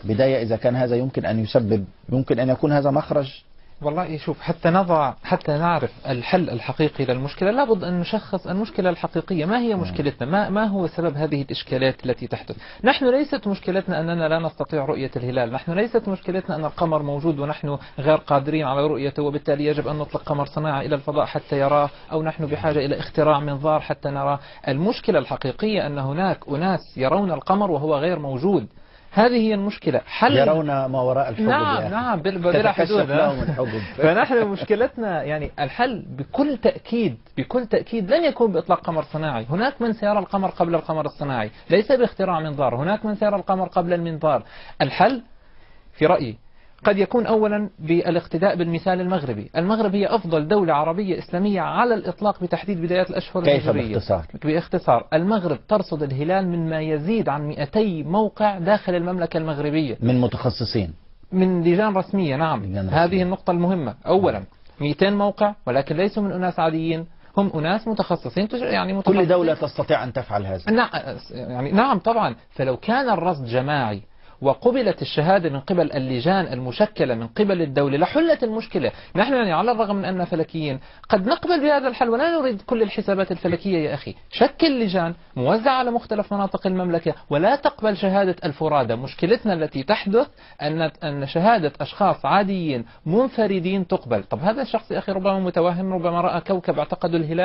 بداية إذا كان هذا يمكن أن يسبب، يمكن أن يكون هذا مخرج. والله شوف، حتى نعرف الحل الحقيقي للمشكلة لابد أن نشخص المشكلة الحقيقية. ما هي مشكلتنا؟ ما هو سبب هذه الإشكالات التي تحدث؟ نحن ليست مشكلتنا أننا لا نستطيع رؤية الهلال، نحن ليست مشكلتنا أن القمر موجود ونحن غير قادرين على رؤيته وبالتالي يجب أن نطلق قمر صناعي إلى الفضاء حتى يراه، أو نحن بحاجة إلى اختراع منظار حتى نراه. المشكلة الحقيقية أن هناك أناس يرون القمر وهو غير موجود. هذه هي المشكلة. يرون ما وراء الحجب. نعم بلا حدود. فنحن مشكلتنا يعني الحل بكل تأكيد لن يكون بإطلاق قمر صناعي. هناك من سيرى القمر قبل القمر الصناعي، ليس باختراع منظار. هناك من سيرى القمر قبل المنظار. الحل في رأيي قد يكون أولا بالاقتداء بالمثال المغربي. المغرب هي أفضل دولة عربية إسلامية على الإطلاق بتحديد بدايات الأشهر الهجرية. كيف باختصار المغرب ترصد الهلال من ما يزيد عن 200 موقع داخل المملكة المغربية، من متخصصين، من لجان رسمية. نعم، هذه النقطة المهمة. أولا 200 موقع، ولكن ليسوا من أناس عاديين، هم أناس متخصصين. يعني كل دولة تستطيع أن تفعل هذا. نعم طبعا. فلو كان الرصد جماعي وقبلت الشهادة من قبل اللجان المشكلة من قبل الدولة لحلت المشكلة. نحن يعني على الرغم من أننا فلكيين قد نقبل بهذا الحل ولا نريد كل الحسابات الفلكية. يا أخي شكل لجان موزعة على مختلف مناطق المملكة ولا تقبل شهادة الفرادى. مشكلتنا التي تحدث أن شهادة أشخاص عاديين منفردين تقبل. طب هذا الشخص يا أخي ربما متوهم، ربما رأى كوكب اعتقد الهلال.